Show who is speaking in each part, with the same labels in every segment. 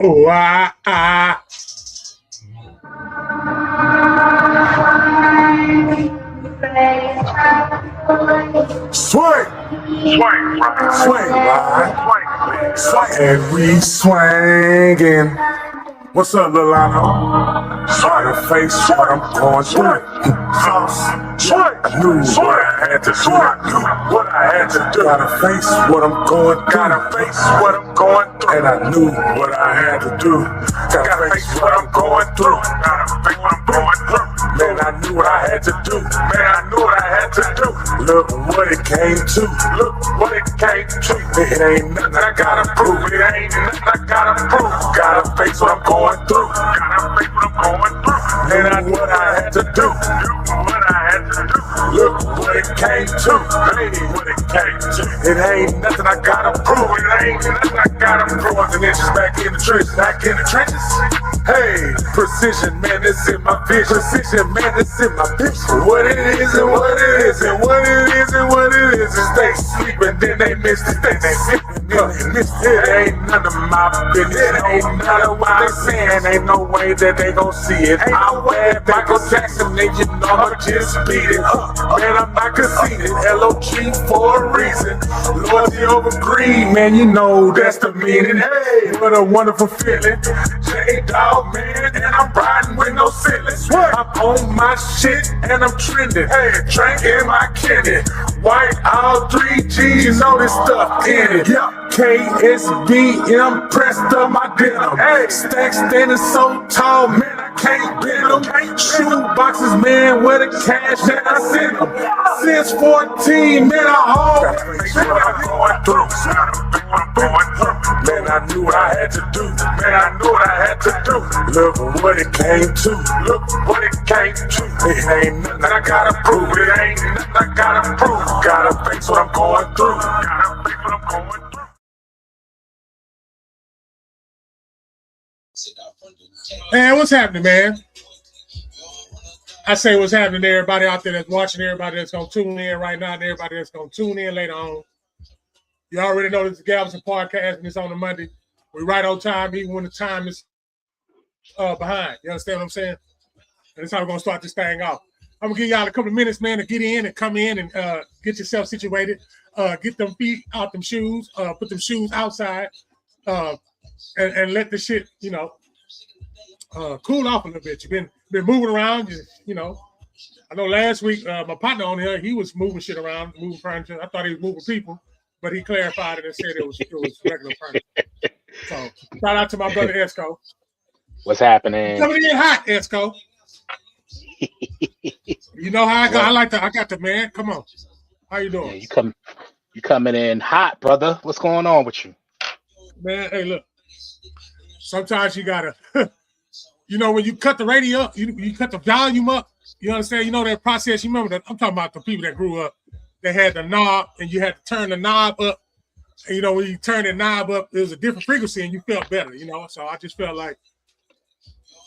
Speaker 1: Oh, ah. Swing, swing, and we swinging. What's up, Lilano? Try to face what I'm going through. I knew what I had to do. Gotta face what I'm going through. And I knew what I had to do. Gotta face what I'm going through. Man, I knew what I had to do. Look what it came to. It ain't nothing I gotta prove. Gotta face what I'm going through. Man, I knew what I had to do. Look what it came to. It ain't nothing I gotta prove. And it's just back in the trenches. Hey, precision, man, it's in my vision. What it is and what it is. They sleeping, then they miss it. It ain't none of my business. It ain't none of what they saying. Ain't no way that they gon' see it. I'm bad Michael Jackson, and you know I'ma just beat it. Man, I'm not conceited. LOG for a reason. Loyalty over greed, man, you know that's the meaning. Hey, what a wonderful feeling. J-Dog, man, and I'm riding with no ceilings. I'm on my shit and I'm trending. Hey, drinking my Kenny. White, all 3 G's, you know this stuff in it. KSBM pressed up my denim. Hey, stack standing so tall, man, I can't bend them. Shoe boxes, man, where the cash that I send them. Since 14, man, I always been going through. Man, I knew what I had to do. Look what it came to. It ain't nothing I gotta prove. Gotta face what I'm going through. Man, what's happening, man? I say what's happening to everybody out there that's watching, everybody that's going to tune in right now, and everybody that's going to tune in later on. You already know this is Galveston Podcast, and it's on a Monday. We're right on time, even when the time is behind. You understand what I'm saying? And that's how we're going to start this thing off. I'm going to give y'all a couple of minutes, man, to get in and come in and get yourself situated. Get them feet out them shoes. Put them shoes outside. And let the shit, cool off a little bit. You've been moving around, you know. I know last week my partner on here, he was moving shit around, moving furniture. I thought he was moving people, but he clarified it and said it was regular furniture. So shout out to my brother Esco.
Speaker 2: What's happening?
Speaker 1: Coming in hot, Esco. You know how I got? I got the man. Come on, how you doing?
Speaker 2: Yeah, you coming in hot, brother. What's going on with you,
Speaker 1: man? Hey, look. Sometimes you gotta, when you cut the radio up, you cut the volume up. You understand? You know that process. You remember that? I'm talking about the people that grew up. They had the knob, and you had to turn the knob up. And when you turn the knob up, it was a different frequency, and you felt better. So I just felt like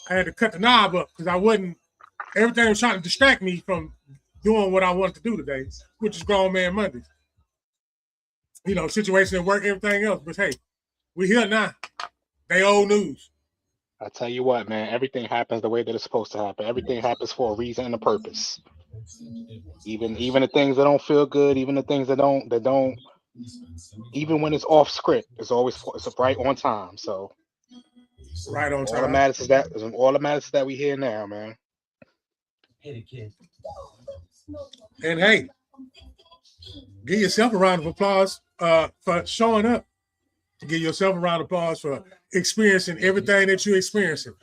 Speaker 1: I had to cut the knob up because I wasn't. Everything was trying to distract me from doing what I wanted to do today, which is Grown Man Mondays. Situation at work, everything else. But hey, we here now. They old news.
Speaker 2: I tell you what, man. Everything happens the way that it's supposed to happen. Everything happens for a reason and a purpose. Even the things that don't feel good, even the things that don't. Even when it's off script, it's right on time. So
Speaker 1: right on time.
Speaker 2: All that matters is that we here now, man.
Speaker 1: And hey, give yourself a round of applause for showing up. Give yourself a round of applause for experiencing everything that you're experiencing.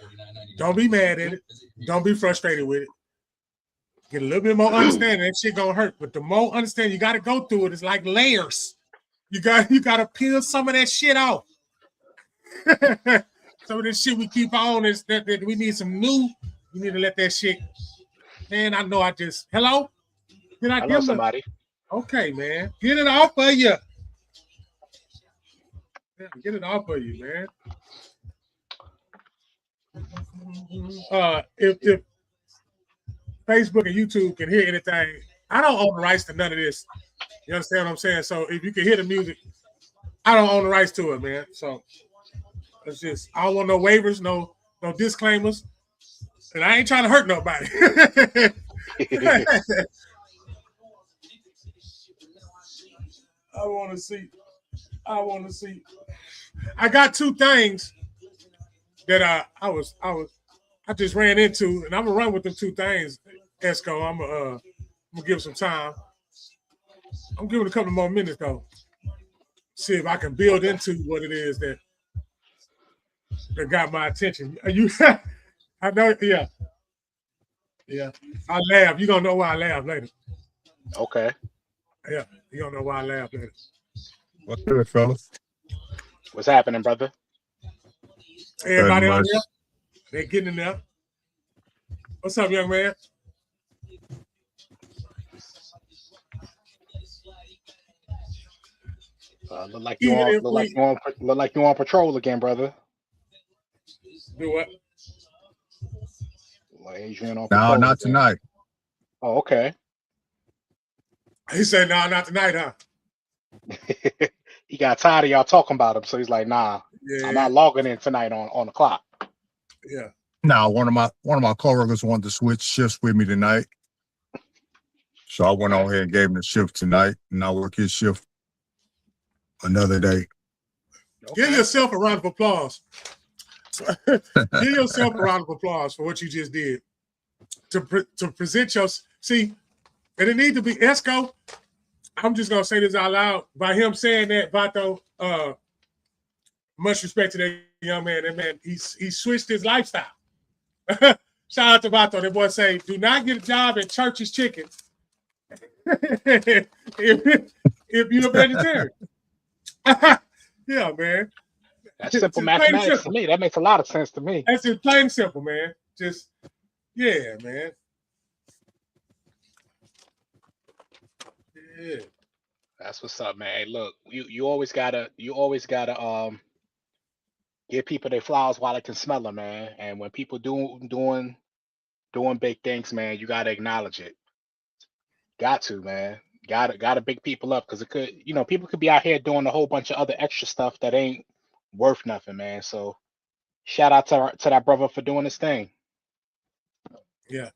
Speaker 1: Don't be mad at it. Don't be frustrated with it. Get a little bit more understanding. That shit gonna hurt, but the more understanding you got to go through it. It's like layers. You got to peel some of that shit off. Some of this shit we keep on is that we need some new. You need to let that shit. Man, I know. Hello. Did I
Speaker 2: give somebody?
Speaker 1: Okay, man. Get it off of you. Get it off of you, man. If Facebook and YouTube can hear anything, I don't own the rights to none of this. You understand what I'm saying? So if you can hear the music, I don't own the rights to it, man. So It's just I don't want no waivers, no disclaimers, and I ain't trying to hurt nobody. I want to see. I want to see. I got two things that I just ran into, and I'm gonna run with them two things. Esco, I'm gonna give some time. I'm giving a couple more minutes though. See if I can build
Speaker 2: Okay.
Speaker 1: into what it is that got my attention. Are you? I know. Yeah, yeah. I laugh. You gonna know why I laugh later.
Speaker 2: Okay.
Speaker 1: Yeah, you gonna know why I laugh later.
Speaker 3: What's good, fellas?
Speaker 2: What's happening, brother?
Speaker 3: Nothing
Speaker 1: Everybody on
Speaker 3: much.
Speaker 1: there, they getting in there. What's up, young man?
Speaker 2: Look like you
Speaker 1: Even
Speaker 2: on
Speaker 1: if
Speaker 2: look like
Speaker 1: we
Speaker 2: you on look like you on patrol again, brother.
Speaker 1: do what?
Speaker 2: Like Adrian on
Speaker 3: No,
Speaker 2: patrol
Speaker 3: not
Speaker 2: again.
Speaker 3: tonight.
Speaker 2: Oh, okay.
Speaker 1: He said, "No, not tonight, huh?"
Speaker 2: He got tired of y'all talking about him, so he's like, nah, I'm
Speaker 1: Yeah,
Speaker 2: not logging in tonight on the clock.
Speaker 1: yeah.
Speaker 3: No, one of my coworkers wanted to switch shifts with me tonight, so I went
Speaker 2: Okay.
Speaker 3: on here and gave him the shift tonight, and I work his shift another day.
Speaker 1: Give
Speaker 2: Okay.
Speaker 1: yourself a round of applause. Give yourself a round of applause for what you just did to present your. See, and it need to be Esco. I'm just gonna say this out loud. By him saying that, Vato, much respect to that young man. That man, he switched his lifestyle. Shout out to Vato. That boy say, "Do not get a job at Church's Chicken if you're a vegetarian." Yeah, man.
Speaker 2: That's
Speaker 1: It's
Speaker 2: simple
Speaker 1: just plain and
Speaker 2: mathematics to
Speaker 1: simple.
Speaker 2: me. That makes a lot of sense to me.
Speaker 1: That's just plain and simple, man. Just yeah, man. Yeah.
Speaker 2: That's what's up, man. Hey, look, you always gotta give people their flowers while they can smell them, man. And when people doing big things, man, you gotta acknowledge it. Got to, man. Gotta big people up because it could, people could be out here doing a whole bunch of other extra stuff that ain't worth nothing, man. So shout out to that brother for doing this thing.
Speaker 1: Yeah.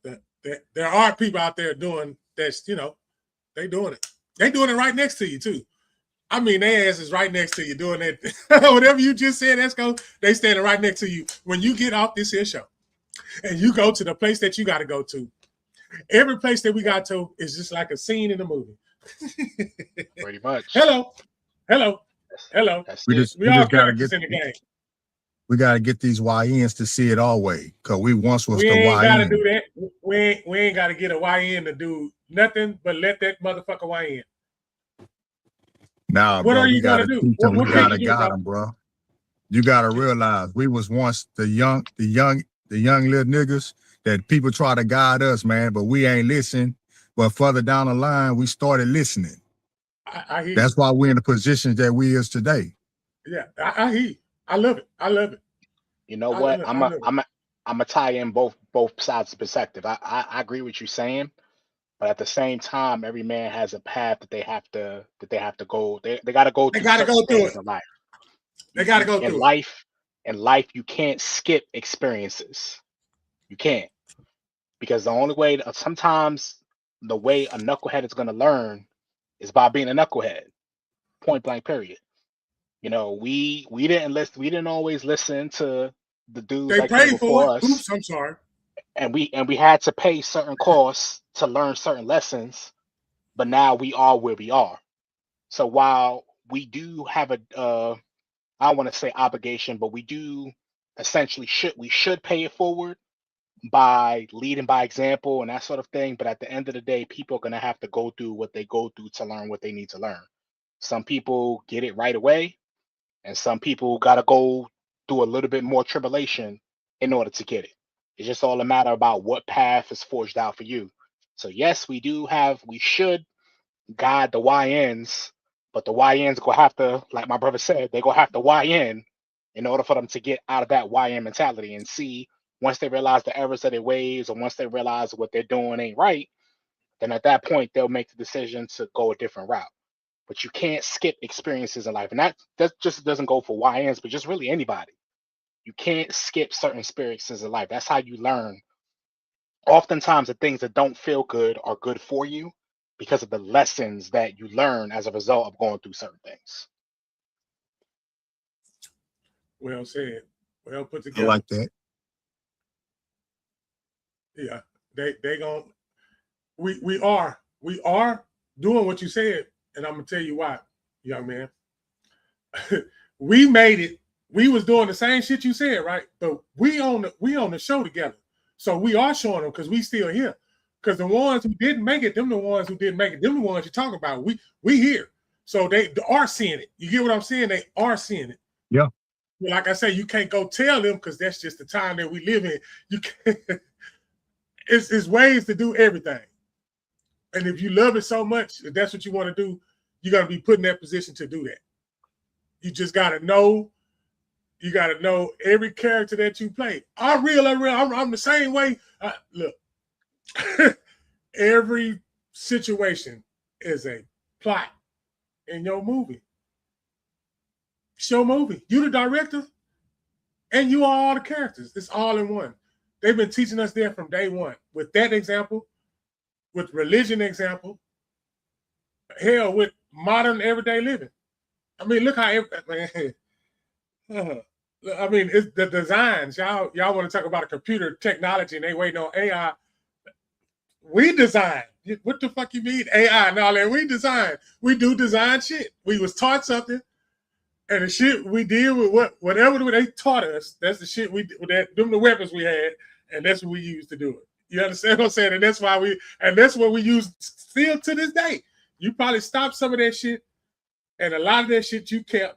Speaker 1: There are people out there doing that's, they doing it. They doing it right next to you too. I mean, their ass is right next to you doing that. Whatever you just said, let's go. They standing right next to you. When you get off this here show and you go to the place that you got to go to, every place that we got to is just like a scene in a movie.
Speaker 2: Pretty much.
Speaker 1: Hello. Hello.
Speaker 2: That's,
Speaker 1: Hello.
Speaker 2: that's
Speaker 3: We
Speaker 2: it.
Speaker 3: just
Speaker 1: We
Speaker 3: we
Speaker 1: all
Speaker 3: just gotta
Speaker 1: characters
Speaker 3: get
Speaker 1: in the game.
Speaker 3: we gotta get these YNs to see it our way, cause we once was
Speaker 1: We
Speaker 3: the
Speaker 1: ain't got to do
Speaker 3: YN.
Speaker 1: that. We ain't got to get a YN to do nothing but let that motherfucker YN.
Speaker 3: Now,
Speaker 1: What
Speaker 3: bro,
Speaker 1: are
Speaker 3: we
Speaker 1: you going to
Speaker 3: gotta
Speaker 1: do?
Speaker 3: teach them. We
Speaker 1: What can you
Speaker 3: gotta
Speaker 1: do,
Speaker 3: guide
Speaker 1: bro?
Speaker 3: them, bro. You gotta realize we was once the young little niggas that people try to guide us, man, but we ain't listen. But further down the line, we started listening.
Speaker 1: I hear you.
Speaker 3: That's why we're in the positions that we is today.
Speaker 1: Yeah, I hear you. I love it. I love it.
Speaker 2: You know
Speaker 1: I
Speaker 2: what?
Speaker 1: love it.
Speaker 2: I'm
Speaker 1: I
Speaker 2: a
Speaker 1: love it.
Speaker 2: I'm a I'm a tie in both sides of the perspective. I agree with you saying, but at the same time, every man has a path that they have to go. They got to go
Speaker 1: They
Speaker 2: through
Speaker 1: got to
Speaker 2: certain
Speaker 1: go through
Speaker 2: things
Speaker 1: it.
Speaker 2: in life.
Speaker 1: They
Speaker 2: You,
Speaker 1: got to
Speaker 2: you
Speaker 1: go
Speaker 2: in
Speaker 1: through it.
Speaker 2: life you can't skip experiences. You can't because the only way sometimes the way a knucklehead is going to learn is by being a knucklehead. Point blank. Period. We didn't listen. We didn't always listen to the dudes
Speaker 1: They
Speaker 2: that came
Speaker 1: paid for it.
Speaker 2: before us,
Speaker 1: Oops, I'm sorry.
Speaker 2: and we had to pay certain costs to learn certain lessons. But now we are where we are. So while we do have I don't want to say obligation, but we do essentially should pay it forward by leading by example and that sort of thing. But at the end of the day, people are gonna have to go through what they go through to learn what they need to learn. Some people get it right away, and some people got to go through a little bit more tribulation in order to get it. It's just all a matter about what path is forged out for you. So yes, we should guide the YNs, but the YNs gonna have to, like my brother said, they gonna have to in order for them to get out of that YN mentality and see once they realize the errors of their ways, or once they realize what they're doing ain't right, then at that point they'll make the decision to go a different route. But you can't skip experiences in life, and that just doesn't go for YNs, but just really anybody. You can't skip certain experiences in life. That's how you learn. Oftentimes, the things that don't feel good are good for you because of the lessons that you learn as a result of going through certain things.
Speaker 1: Well said. Well put
Speaker 3: I
Speaker 1: together.
Speaker 3: like that.
Speaker 1: Yeah. They gon' we are doing what you said, and I'm gonna tell you why, young man. We made it. We was doing the same shit you said, right? But we on the show together, so we are showing them because we still here. Because the ones who didn't make it, them the ones who didn't make it, them the ones you talk about. We here, so they are seeing it. You get what I'm saying? They are seeing it.
Speaker 3: Yeah.
Speaker 1: Like I say, you can't go tell them because that's just the time that we live in. You can't. It's ways to do everything, and if you love it so much, if that's what you want to do, you got to be put in that position to do that. You just got to know. You got to know every character that you play. I'm real. I'm the same way. Look, every situation is a plot in your movie. It's your movie. You the director, and you are all the characters. It's all in one. They've been teaching us there from day one. With that example, with religion example, hell, with modern everyday living. I mean, look how I mean, it's the designs. Y'all want to talk about a computer technology and they waiting on AI. We design. What the fuck you mean AI and all that? We design. We do design shit. We was taught something, and the shit we did with whatever they taught us. That's the shit we them the weapons we had, and that's what we used to do it. You understand what I'm saying? And that's why that's what we use still to this day. You probably stopped some of that shit, and a lot of that shit you kept,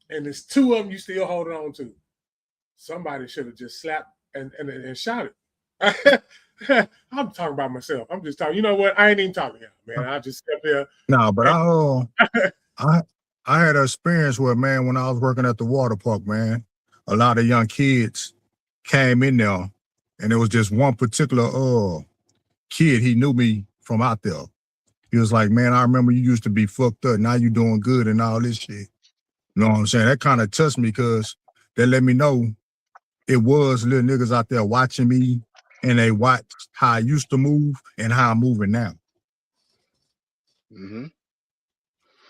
Speaker 1: and there's two of them you still holding on to. Somebody should have just slapped and shouted. I'm talking about myself. I'm just talking. You know what? I ain't even talking out, man. I just step there.
Speaker 3: No, but I had an experience where, man, when I was working at the water park, man, a lot of young kids came in there, and it was just one particular kid. He knew me from out there. He was like, man, I remember you used to be fucked up. Now you doing good and all this shit. You know what I'm saying? That kind of touched me because they let me know it was little niggas out there watching me, and they watched how I used to move and how I'm moving now.
Speaker 2: Mm-hmm.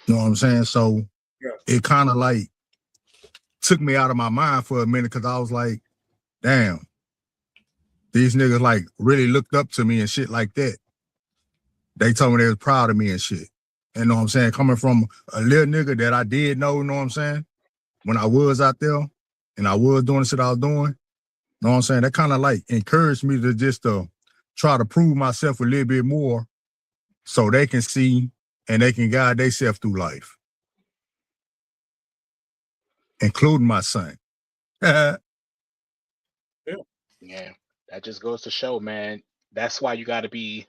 Speaker 3: You know what I'm saying? So it kind of like took me out of my mind for a minute because I was like, damn, these niggas like really looked up to me and shit like that. They told me they was proud of me and shit. You know what I'm saying? Coming from a little nigga that I did know, you know what I'm saying? When I was out there and I was doing the shit I was doing, you know what I'm saying? That kind of like encouraged me to just try to prove myself a little bit more so they can see and they can guide themselves through life, including my son.
Speaker 2: Yeah, that just goes to show, man. That's why you got to be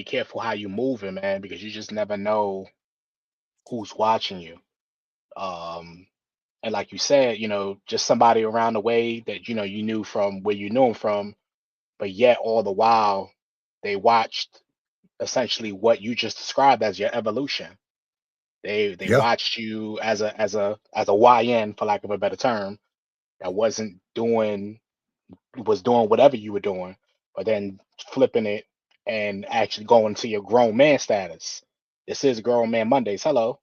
Speaker 2: careful how you moving, man, because you just never know who's watching you. And like you said, just somebody around the way that you knew from where you knew them from, but yet all the while they watched essentially what you just described as your evolution. They
Speaker 3: Yeah.
Speaker 2: watched you as a YN, for lack of a better term, that was doing whatever you were doing, but then flipping it and actually going to your grown man status. This is Grown Man Mondays. Hello.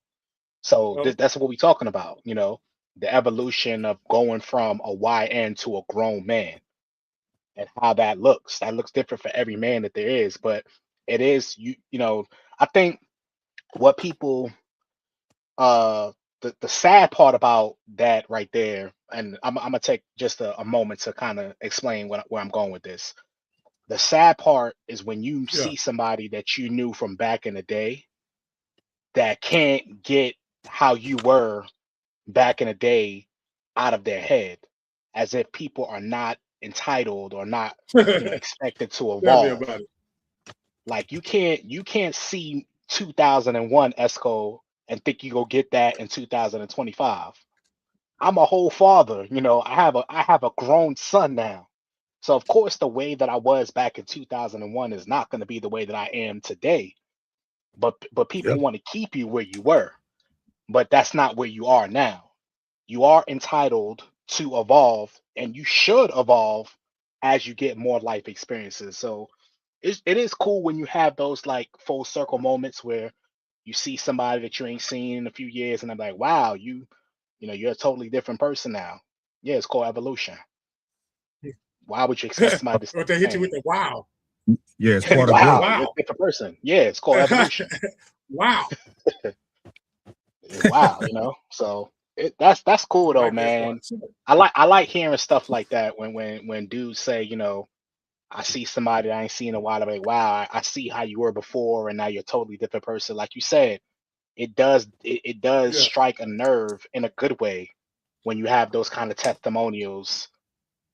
Speaker 2: So that's what we're talking about, the evolution of going from a YN to a grown man and how that looks. That looks different for every man that there is, but it is I think what people the sad part about that right there, and I'm gonna take just a moment to kind of explain where I'm going with this. The sad part is when you see somebody that you knew from back in the day that can't get how you were back in the day out of their head, as if people are not entitled or not, expected to
Speaker 1: Tell me
Speaker 2: evolve.
Speaker 1: about it.
Speaker 2: Like you can't see 2001 Esco and think you go get that in 2025. I'm a whole father, I have a grown son now. So of course the way that I was back in 2001 is not going to be the way that I am today. But people want to keep you where you were. But that's not where you are now. You are entitled to evolve, and you should evolve as you get more life experiences. So it is cool when you have those like full circle moments where you see somebody that you ain't seen in a few years, and I'm like, wow, you know, you're a totally different person now. Yeah, it's called evolution. Why would you expect somebody to stay
Speaker 4: But they
Speaker 2: the
Speaker 4: hit you
Speaker 2: same?
Speaker 4: with the wow.
Speaker 3: Yeah, it's
Speaker 4: They hit
Speaker 3: part
Speaker 4: you
Speaker 3: of
Speaker 4: with the
Speaker 3: growth.
Speaker 2: Wow, you're a
Speaker 4: wow.
Speaker 2: different person. Yeah, it's called evolution.
Speaker 4: Wow.
Speaker 2: Wow, you know. So that's cool
Speaker 4: I
Speaker 2: though,
Speaker 4: like that
Speaker 2: man.
Speaker 4: part too.
Speaker 2: I like hearing stuff like that when dudes say, you know, I see somebody I ain't seen in a while. I'm like, wow, I see how you were before, and now you're a totally different person. Like you said, it does
Speaker 4: Yeah.
Speaker 2: strike a nerve in a good way when you have those kind of testimonials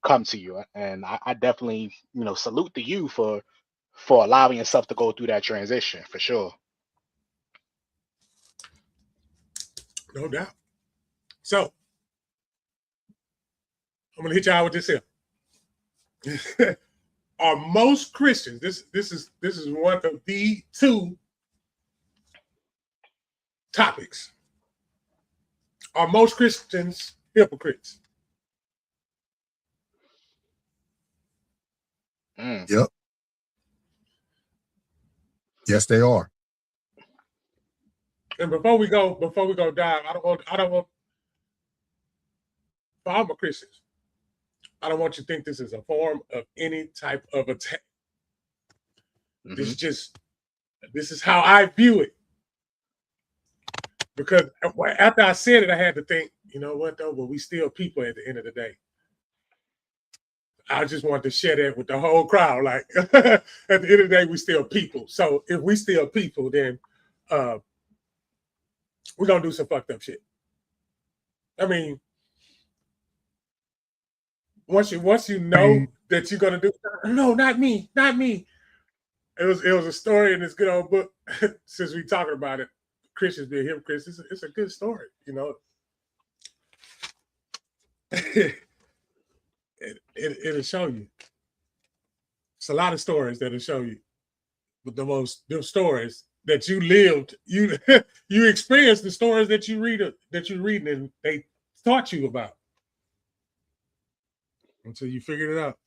Speaker 2: come to you. And I definitely, you know, salute to you for allowing yourself to go through that transition for sure.
Speaker 4: No doubt. So I'm gonna hit y'all with this here. Are most Christians, this is one of the two topics. Are most Christians hypocrites?
Speaker 2: Mm.
Speaker 3: Yep. Yes, they are.
Speaker 4: And before we go dive, I don't want for all my Christians, I don't want you to think this is a form of any type of attack.
Speaker 2: Hmm.
Speaker 4: This is how I view it. Because after I said it, I had to think, you know what though? But we still people at the end of the day. I just wanted to share that with the whole crowd. Like at the end of the day, we still people. So if we still people, then uh, we're gonna do some fucked up shit. I mean, once you know that you're gonna do, no, not me, not me. It was a story in this good old book. Since we talking about it, Christians being hypocrites, it's a good story, you know. It'll show you. It's a lot of stories that'll show you, but the stories that you lived, you you experienced the stories that you reading and they taught you about until you figured it out.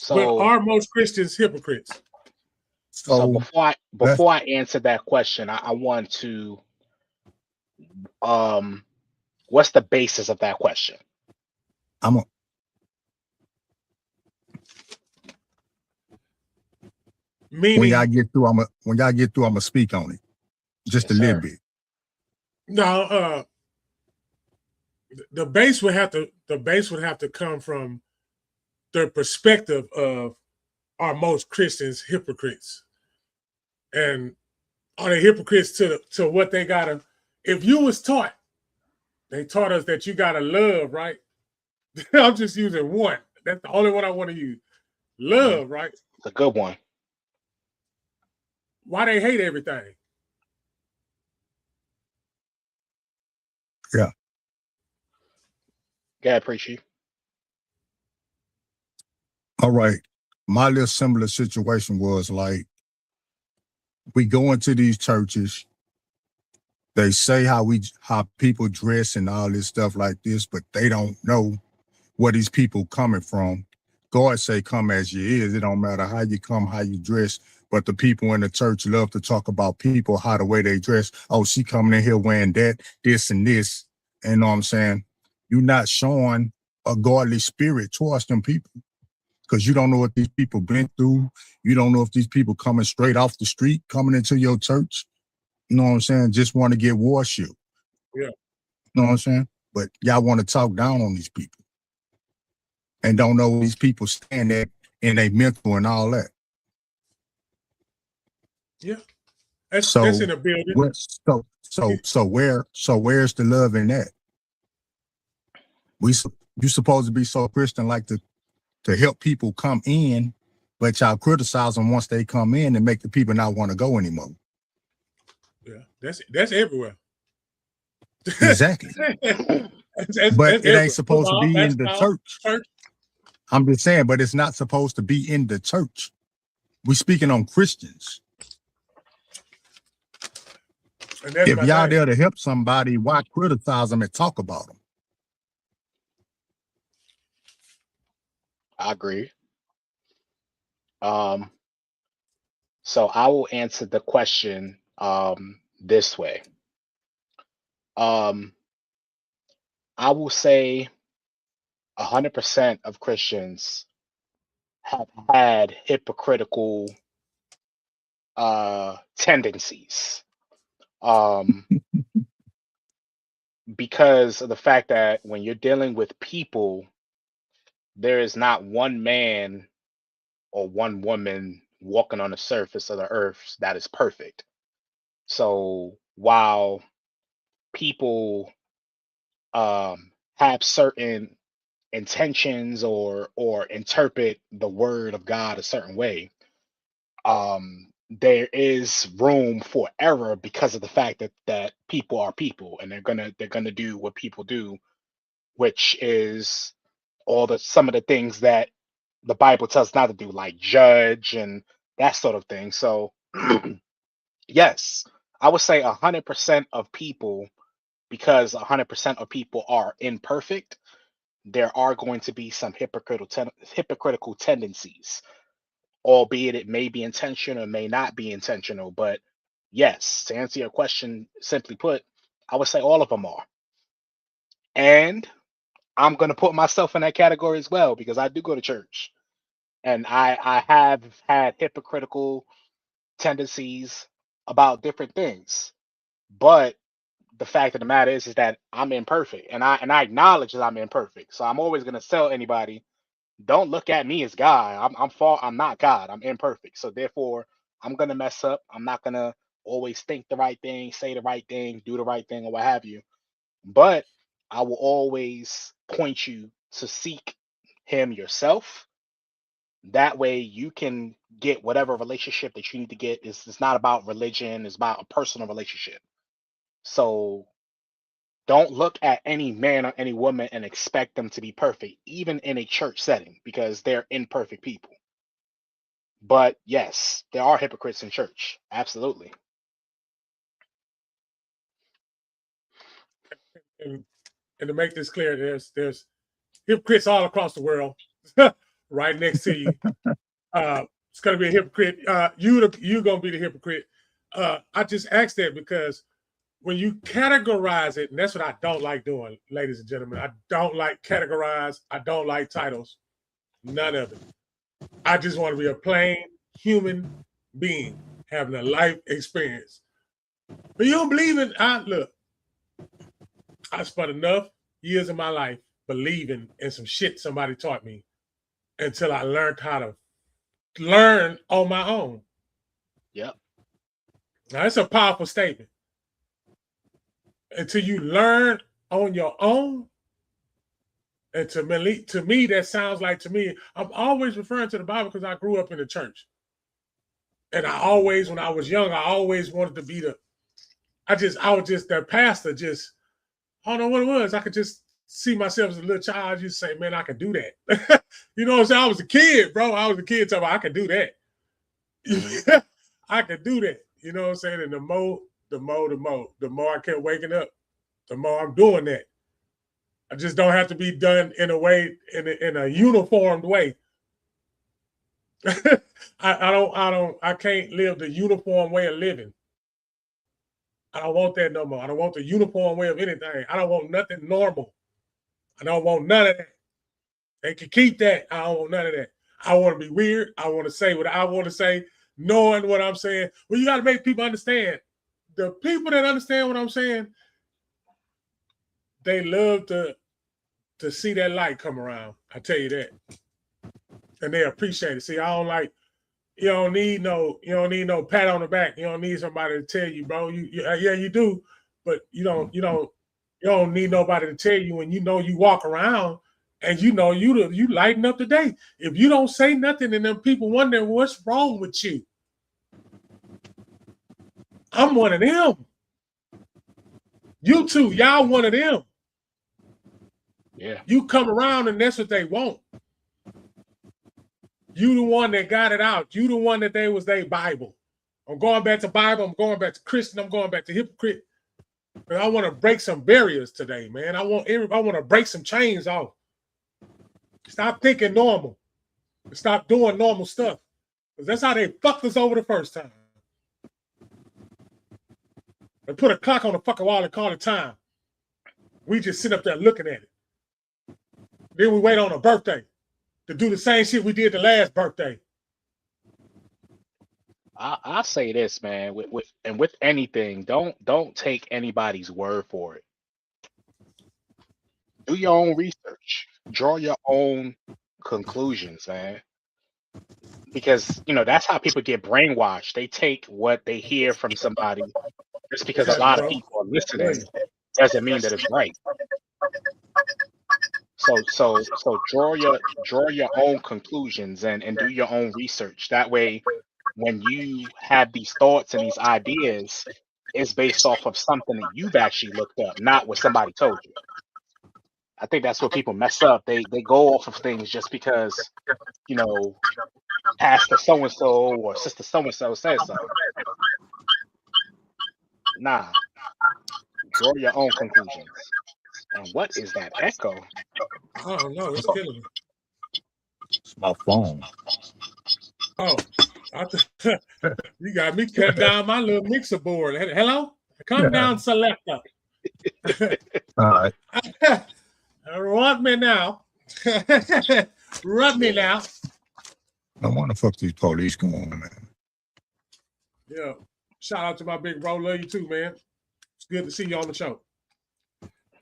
Speaker 4: But
Speaker 2: So
Speaker 4: are most Christians hypocrites?
Speaker 2: so
Speaker 3: So
Speaker 2: before I
Speaker 3: let's
Speaker 2: before I answer that question, I want to um what's the basis of that question?
Speaker 3: I'm a, when y'all
Speaker 4: Meaning,
Speaker 3: get through, I'm gonna speak on it just a
Speaker 2: Yes,
Speaker 3: little
Speaker 2: sir.
Speaker 3: bit.
Speaker 4: no, the base would have to come from the perspective of are most Christians hypocrites, and are they hypocrites to what they gotta? If you was taught, they taught us that you gotta love, right? I'm just using one. That's the only one I want to use.
Speaker 2: Hmm.
Speaker 4: Love, right?
Speaker 2: It's a good one.
Speaker 4: Why they hate everything?
Speaker 3: Yeah.
Speaker 2: Go ahead, preach you.
Speaker 3: All right. My little similar situation was like we go into these churches. They say how people dress and all this stuff like this, but they don't know where these people coming from. God say, come as you is. It don't matter how you come, how you dress. But the people in the church love to talk about people, how the way they dress. Oh, she coming in here wearing that, this and this. And you know what I'm saying? You're not showing a godly spirit towards them people because you don't know what these people been through. You don't know if these people coming straight off the street, coming into your church. You know what I'm saying? Just want to get worship.
Speaker 4: Yeah.
Speaker 3: You know what I'm saying? But y'all want to talk down on these people and don't know where these people stand at in their mental and all that.
Speaker 4: Yeah. That's
Speaker 3: So
Speaker 4: in a building.
Speaker 3: where's the love in that? You supposed to be so Christian like to help people come in, but y'all criticize them once they come in and make the people not want to go anymore.
Speaker 4: Yeah. That's everywhere.
Speaker 3: Exactly. But it ain't
Speaker 4: everywhere.
Speaker 3: supposed to
Speaker 4: Football,
Speaker 3: be in the
Speaker 4: basketball,
Speaker 3: church.
Speaker 4: church.
Speaker 3: I'm just saying, but it's not supposed to be in the church. We speaking on Christians.
Speaker 4: And that's
Speaker 3: If
Speaker 4: my
Speaker 3: y'all
Speaker 4: thing.
Speaker 3: there to help somebody, why criticize them and talk about them?
Speaker 2: I agree. Um, so I will answer the question this way. Um, I will say 100% of Christians have had hypocritical tendencies. Um, because of the fact that when you're dealing with people, there is not one man or one woman walking on the surface of the earth that is perfect. So while people have certain intentions or interpret the word of God a certain way, there is room for error because of the fact that people are people and they're gonna do what people do, which is some of the things that the Bible tells us not to do, like judge and that sort of thing. So yes, I would say 100% of people, because 100% of people are imperfect, there are going to be some hypocritical tendencies, albeit it may be intentional or may not be intentional. But yes, to answer your question, simply put, I would say all of them are. And I'm going to put myself in that category as well because I do go to church and I have had hypocritical tendencies about different things. But the fact of the matter is that I'm imperfect and I acknowledge that I'm imperfect. So I'm always going to tell anybody, don't look at me as God. I'm not God. I'm imperfect. So therefore, I'm gonna mess up. I'm not gonna always think the right thing, say the right thing, do the right thing, or what have you. But I will always point you to seek Him yourself. That way, you can get whatever relationship that you need to get. It's not about religion. It's about a personal relationship. So don't look at any man or any woman and expect them to be perfect, even in a church setting, because they're imperfect people. But yes, there are hypocrites in church. Absolutely.
Speaker 4: And, and to make this clear, there's hypocrites all across the world, right next to you. It's gonna be a hypocrite. You gonna be the hypocrite. I just asked that because when you categorize it, and that's what I don't like doing, ladies and gentlemen. I don't like categorize. I don't like titles. None of it. I just want to be a plain human being having a life experience. But you don't believe in look, I spent enough years of my life believing in some shit somebody taught me until I learned how to learn on my own.
Speaker 2: Yep.
Speaker 4: Now, that's a powerful statement. Until you learn on your own, and to me, that sounds like, to me, I'm always referring to the Bible because I grew up in the church. And I always, when I was young, I always wanted to be I was just that pastor, just, I don't know what it was. I could just see myself as a little child. You say, man, I could do that. You know what I'm saying? I was a kid, bro. I was a kid talking about I could do that. I could do that. You know what I'm saying? And the more I kept waking up, the more I'm doing that. I just don't have to be done in a way, in a uniformed way. I can't live the uniform way of living. I don't want that no more. I don't want the uniform way of anything. I don't want nothing normal. I don't want none of that. They can keep that. I don't want none of that. I want to be weird. I want to say what I want to say, knowing what I'm saying. Well, you got to make people understand. The people that understand what I'm saying, they love to see that light come around. I tell you that. And they appreciate it. See, I don't like, you don't need no pat on the back. You don't need somebody to tell you, bro. Yeah, you do, but you don't need nobody to tell you. And you walk around and you lighten up the day. If you don't say nothing, and then people wonder what's wrong with you. I'm one of them. You too, y'all one of them.
Speaker 2: Yeah.
Speaker 4: You come around and that's what they want. You the one that got it out. You the one that they was their Bible. I'm going back to Bible. I'm going back to Christian. I'm going back to hypocrite. But I want to break some barriers today, man. I want to break some chains off. Stop thinking normal. and stop doing normal stuff. Because that's how they fucked us over the first time. They put a clock on the fucking wall and call it time. We just sit up there looking at it. Then we wait on a birthday to do the same shit we did the last birthday.
Speaker 2: I say this, man, with anything, don't take anybody's word for it. Do your own research. Draw your own conclusions, man. Because that's how people get brainwashed. They take what they hear from somebody. Just because a lot of people are listening doesn't mean that it's right. So draw your own conclusions and do your own research. That way, when you have these thoughts and these ideas, it's based off of something that you've actually looked up, not what somebody told you. I think that's what people mess up. They go off of things just because, Pastor so-and-so or Sister so-and-so says so. Nah. Draw your own conclusions. And what is that echo?
Speaker 4: I don't know. It's killing me.
Speaker 3: It's my phone.
Speaker 4: Oh, you got me cutting down my little mixer board. Hello? Come down, selector.
Speaker 3: All right.
Speaker 4: Rub me now. Rub me now.
Speaker 3: I want to fuck these police going on, man.
Speaker 4: Yeah. Shout out to my big bro. Love you too, man. It's good to see you on the show.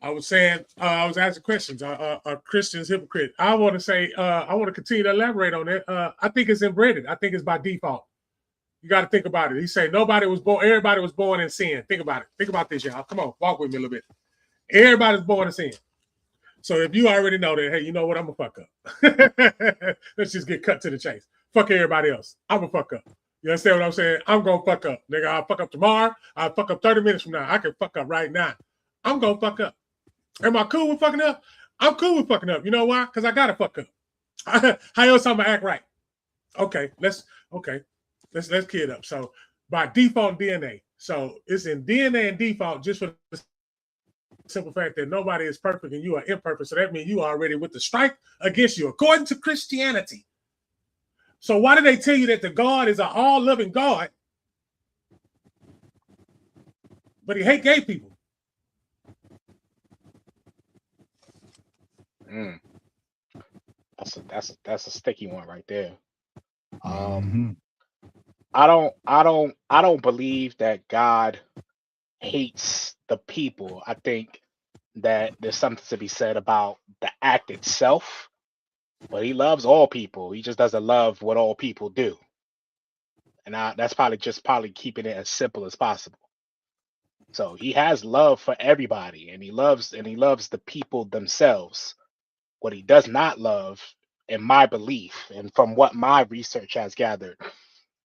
Speaker 4: I was saying, I was asking questions. Are Christians hypocrite? I want to say, I want to continue to elaborate on that. I think it's inbred. I think it's by default. You got to think about it. He said everybody was born in sin. Think about it. Think about this, y'all. Come on, walk with me a little bit. Everybody's born in sin. So if you already know that, hey, you know what? I'm going to fuck up. Let's just get cut to the chase. Fuck everybody else. I'm going to fuck up. You understand what I'm saying? I'm going to fuck up. Nigga, I'll fuck up tomorrow. I'll fuck up 30 minutes from now. I can fuck up right now. I'm going to fuck up. Am I cool with fucking up? I'm cool with fucking up. You know why? Because I got to fuck up. How else I'm going to act right? Okay, let's kid up. So by default DNA. So it's in DNA and default just for the simple fact that nobody is perfect and you are imperfect. So that means you are already with the strike against you, according to Christianity. So why do they tell you that the God is an all-loving God, but he hate gay people?
Speaker 2: That's a sticky one right there. I don't believe that God hates the people. I think that there's something to be said about the act itself, but he loves all people. He just doesn't love what all people do. And that's probably keeping it as simple as possible. So he has love for everybody, and he loves the people themselves. What he does not love, in my belief, and from what my research has gathered,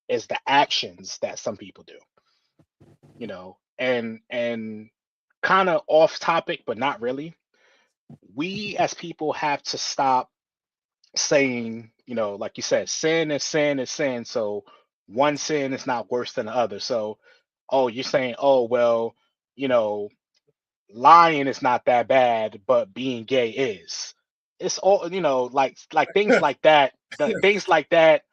Speaker 2: is the actions that some people do. And kind of off topic, but not really. We as people have to stop saying, like you said, sin is sin is sin. So one sin is not worse than the other. So, you're saying, well, lying is not that bad, but being gay is. It's all, like things like that. Things like that,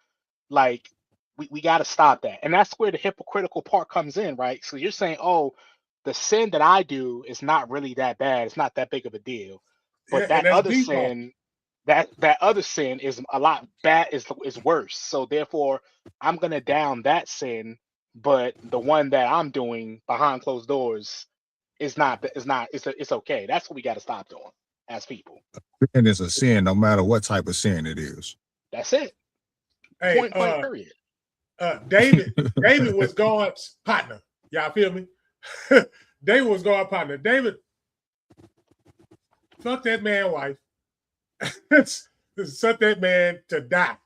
Speaker 2: like we got to stop that. And that's where the hypocritical part comes in, right? So you're saying, the sin that I do is not really that bad. It's not that big of a deal. But that other sin, that other sin is a lot bad, is worse. So therefore, I'm gonna down that sin, but the one that I'm doing behind closed doors it's okay. That's what we got to stop doing as people.
Speaker 3: And it's a sin, no matter what type of sin it is.
Speaker 2: That's it.
Speaker 4: Hey,
Speaker 2: point period.
Speaker 4: David was God's partner. Y'all feel me? David was God's partner. David, fuck that man wife. Suck that man to die.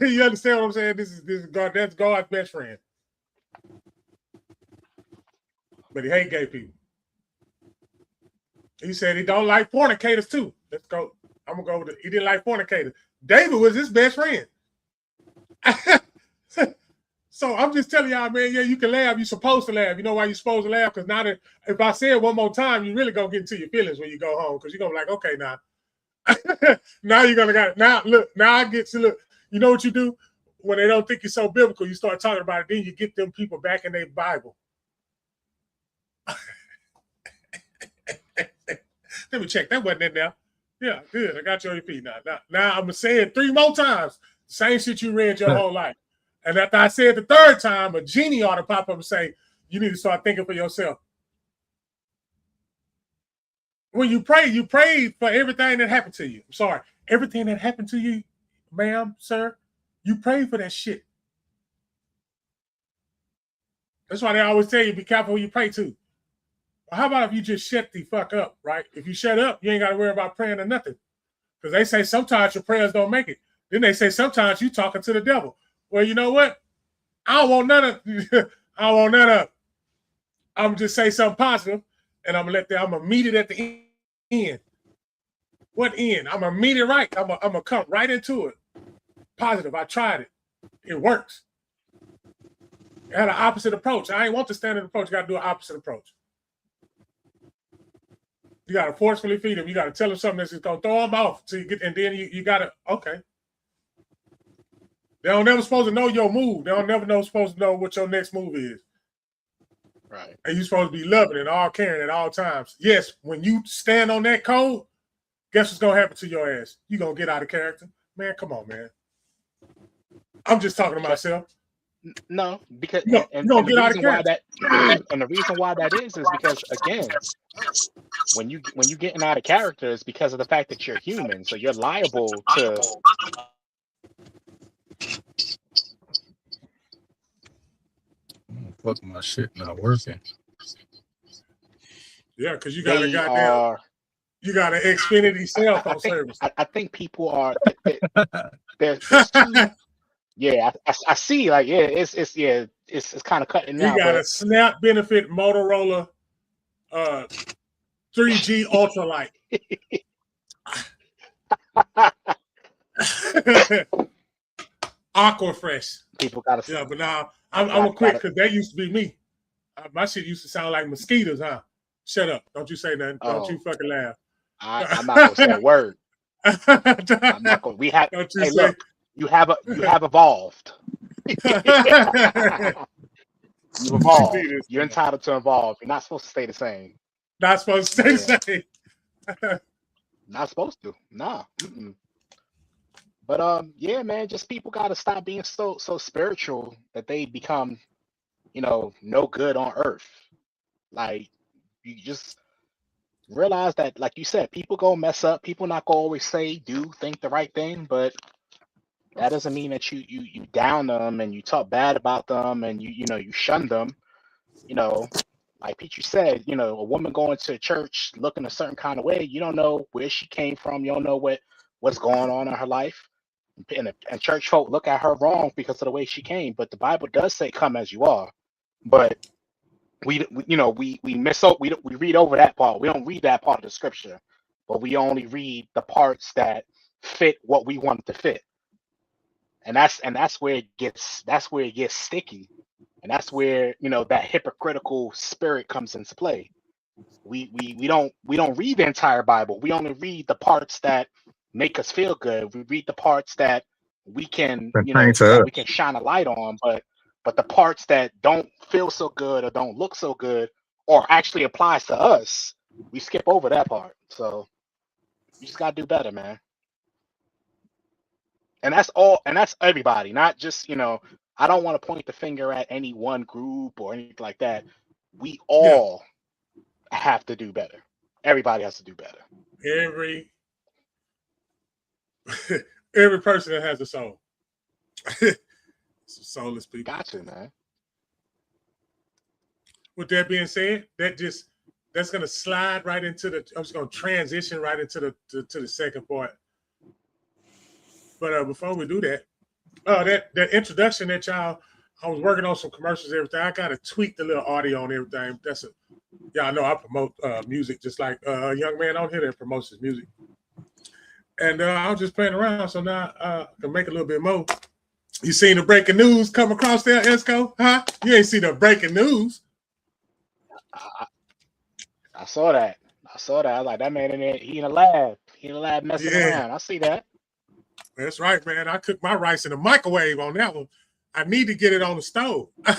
Speaker 4: You understand what I'm saying? This is God. That's God's best friend. But he hate gay people. He said he don't like fornicators too. Let's go. I'm gonna go with it. He didn't like fornicators. David was his best friend. So I'm just telling y'all, man, yeah, you can laugh. You're supposed to laugh. You know why you're supposed to laugh? Because now that if I say it one more time, you really gonna get into your feelings when you go home. Because you're gonna be like, okay, now Now you're gonna got now. Look, now I get to look. You know what you do when they don't think you're so biblical? You start talking about it. Then you get them people back in their Bible. Let me check. That wasn't in there. Yeah, good. I got you on your feet now. Now I'm gonna say it 3 more times. Same shit you read your whole life. And after I say it the 3rd time, a genie ought to pop up and say, "You need to start thinking for yourself." When you pray for everything that happened to you. I'm sorry. Everything that happened to you, ma'am, sir, you pray for that shit. That's why they always tell you, be careful who you pray to. Well, how about if you just shut the fuck up, right? If you shut up, you ain't got to worry about praying or nothing. Because they say sometimes your prayers don't make it. Then they say sometimes you talking to the devil. Well, you know what? I don't want none of I don't want none of. I'm gonna just say something positive, and I'm gonna meet it at the end. What end? I'm gonna meet it right. I'm gonna come right into it. Positive. I tried it. It works. I had an opposite approach. I ain't want the standard approach. You got to do an opposite approach. You got to forcefully feed them. You got to tell them something that's going to throw them off. So you get, and then you got to, okay. They don't never supposed to know your move. They don't never supposed to know what your next move is.
Speaker 2: Right.
Speaker 4: And you're supposed to be loving and all caring at all times. Yes, when you stand on that code, guess what's going to happen to your ass? You're going to get out of character. Man, come on, man. I'm just talking to myself.
Speaker 2: No, because
Speaker 4: no,
Speaker 2: and
Speaker 4: the
Speaker 2: reason why that is because again, when you getting out of character is because of the fact that you're human, so you're liable to.
Speaker 3: Fuck, my shit not working.
Speaker 4: Yeah, because you got an Xfinity cell phone service.
Speaker 2: I think people are. There's two. Yeah, I see. Like, yeah, it's kind of cutting out.
Speaker 4: You got a Snap benefit Motorola 3G Ultralight. Aquafresh.
Speaker 2: People gotta.
Speaker 4: Yeah, but now I'm gonna quit because that used to be me. My shit used to sound like mosquitoes, huh? Shut up! Don't you say nothing. Don't you fucking laugh.
Speaker 2: I'm not gonna say a word. I'm not gonna. We have. Hey, look. You have evolved. You've evolved. You're entitled to evolve. You're not supposed to stay the same.
Speaker 4: Not supposed to stay the same.
Speaker 2: Not supposed to. Nah. Mm-mm. But yeah, man, just people gotta stop being so spiritual that they become, no good on earth. Like, you just realize that, like you said, people go mess up. People not gonna always think the right thing, but that doesn't mean that you down them and you talk bad about them and you shun them. Like Peachy said, a woman going to church looking a certain kind of way, you don't know where she came from, you don't know what's going on in her life. And church folk look at her wrong because of the way she came. But the Bible does say, "Come as you are." But we read over that part. We don't read that part of the scripture, but we only read the parts that fit what we want to fit. And that's where it gets sticky, and that's where that hypocritical spirit comes into play. We don't read the entire Bible. We only read the parts that make us feel good. We read the parts that we can we can shine a light on, but the parts that don't feel so good or don't look so good or actually applies to us, we skip over that part. So you just gotta do better, man. And that's all, and that's everybody, not just, I don't want to point the finger at any one group or anything like that. We all have to do better. Everybody has to do better.
Speaker 4: Every person that has a soul. Soulless people.
Speaker 2: Got to, man.
Speaker 4: With that being said, that's gonna slide right into I'm just gonna transition right into the second part. But before we do that, that introduction that I was working on some commercials and everything. I gotta tweak the little audio and everything. Y'all know I promote music just like a young man out here that promotes his music. And I was just playing around, so now I can make a little bit more. You seen the breaking news come across there, Esco? Huh? You ain't seen the breaking news.
Speaker 2: I saw that. I was like, that man in there, he in a lab. He in the lab messing
Speaker 4: Yeah.
Speaker 2: around. I see that.
Speaker 4: That's right, man. I cook my rice in the microwave on that one. I need to get it on the stove.
Speaker 2: Yeah,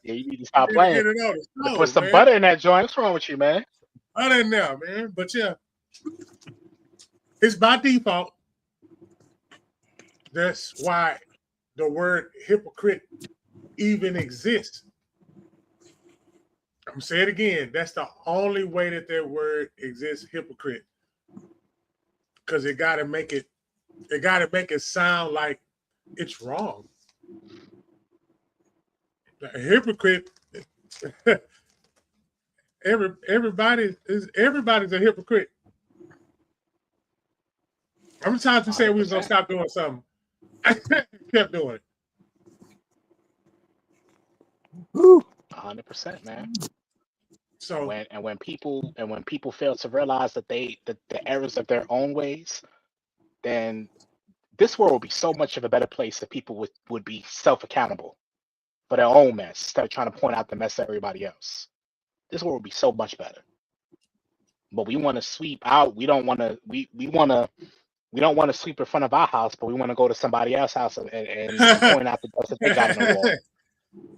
Speaker 2: you need to stop
Speaker 4: Get
Speaker 2: playing.
Speaker 4: it on the
Speaker 2: To
Speaker 4: stove,
Speaker 2: put some
Speaker 4: man.
Speaker 2: butter in that joint. What's wrong with you, man?
Speaker 4: Other than that, man. But yeah, it's by default. That's why the word hypocrite even exists. I'm saying it again. That's the only way that word exists, hypocrite. Because it gotta make it sound like it's wrong. A hypocrite, everybody's a hypocrite. How many times we said we was gonna stop doing something? I kept doing it.
Speaker 2: 100%, man.
Speaker 4: So
Speaker 2: when people fail to realize that the errors of their own ways, then this world would be so much of a better place if people would be self-accountable for their own mess instead of trying to point out the mess of everybody else. This world would be so much better. But we want to sweep out. We don't want to. We don't want to sweep in front of our house, but we want to go to somebody else's house and point out the dust that they got in the wall.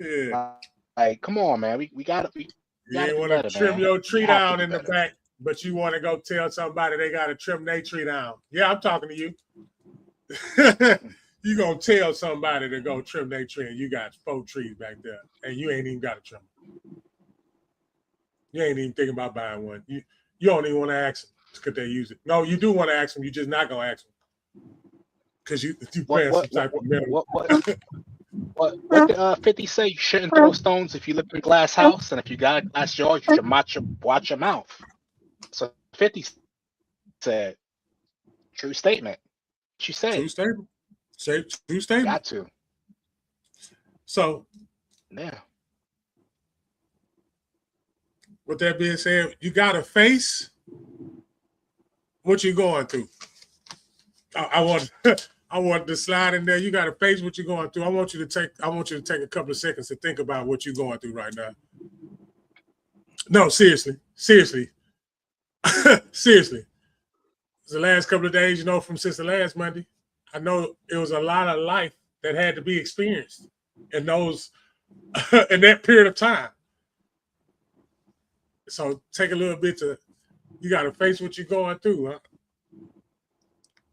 Speaker 4: Yeah.
Speaker 2: Like, come on, man. We gotta be.
Speaker 4: You ain't want to trim your tree down in the back, but you want to go tell somebody they got to trim their tree down. Yeah, I'm talking to you. You gonna tell somebody to go trim their tree, and you got 4 trees back there, and you ain't even got to trim them. You ain't even thinking about buying one. You don't even want to ask them could they use it. No, you do want to ask them. You just not gonna ask them because you playing some type of metal.
Speaker 2: What did 50 say? You shouldn't throw stones if you live in a glass house, and if you got a glass yard, you should watch your mouth. So 50 said, true statement. What you say?
Speaker 4: True statement. Say true statement.
Speaker 2: Got to.
Speaker 4: So,
Speaker 2: yeah.
Speaker 4: With that being said, you got to face what you're going through. I want to slide in there. You got to face what you're going through. I want you to take a couple of seconds to think about what you're going through right now. No, seriously. Seriously. The last couple of days, since the last Monday, I know it was a lot of life that had to be experienced in that period of time. So take a little bit you got to face what you're going through, huh?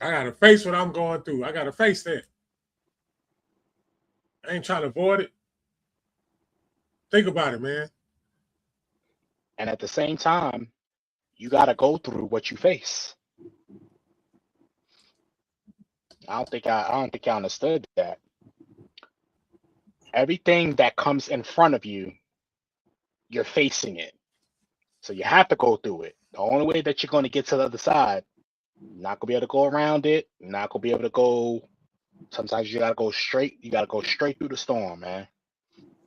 Speaker 4: I got to face what I'm going through. I got to face that. I ain't trying to avoid it. Think about it, man.
Speaker 2: And at the same time, you got to go through what you face. I don't think I understood that. Everything that comes in front of you, you're facing it. So you have to go through it. The only way that you're going to get to the other side, you're not going to be able to go around it. You're not going to be able to go. Sometimes you got to go straight. You got to go straight through the storm, man.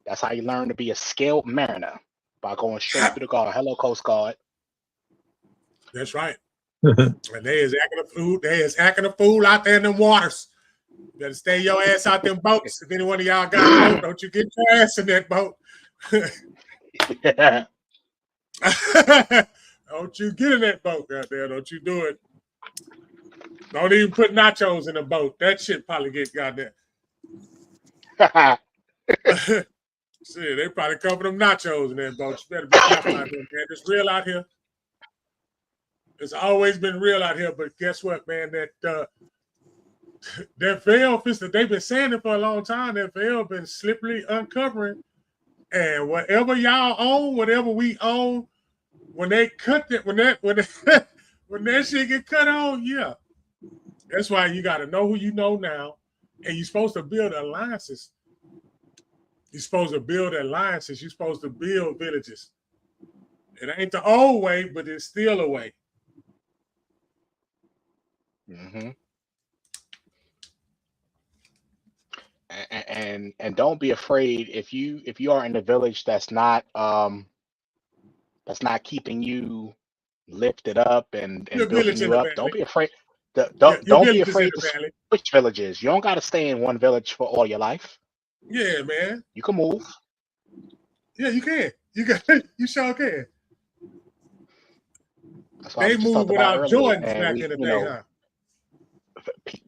Speaker 2: That's how you learn to be a skilled mariner, by going straight through the guard. Hello, Coast Guard.
Speaker 4: That's right. And they is acting a fool out there in them waters. You better stay your ass out them boats. If any one of y'all got a boat, don't you get your ass in that boat. Don't you get in that boat out there. Don't you do it. Don't even put nachos in the boat. That shit probably get goddamn. Shit, they probably cover them nachos in that boat. You better be careful out there, man. It's real out here. It's always been real out here, but guess what, man? That veil, they've been saying it for a long time. That veil been slippery uncovering. And whatever y'all own, whatever we own, when they cut it, when that shit get cut on, yeah. That's why you got to know who you know now, and you're supposed to build alliances. You're supposed to build alliances. You're supposed to build villages. It ain't the old way, but it's still a way.
Speaker 2: Mm-hmm. And don't be afraid if you are in a village that's not keeping you lifted up and building you up. Don't be afraid. Don't be afraid to switch villages. You don't got to stay in one village for all your life.
Speaker 4: Yeah, man.
Speaker 2: You can move.
Speaker 4: Yeah, you can. You sure can.
Speaker 2: That's why
Speaker 4: They
Speaker 2: we just
Speaker 4: moved
Speaker 2: talked about
Speaker 4: without
Speaker 2: earlier,
Speaker 4: Jordans
Speaker 2: man.
Speaker 4: back
Speaker 2: We,
Speaker 4: in the
Speaker 2: you
Speaker 4: day,
Speaker 2: know,
Speaker 4: huh?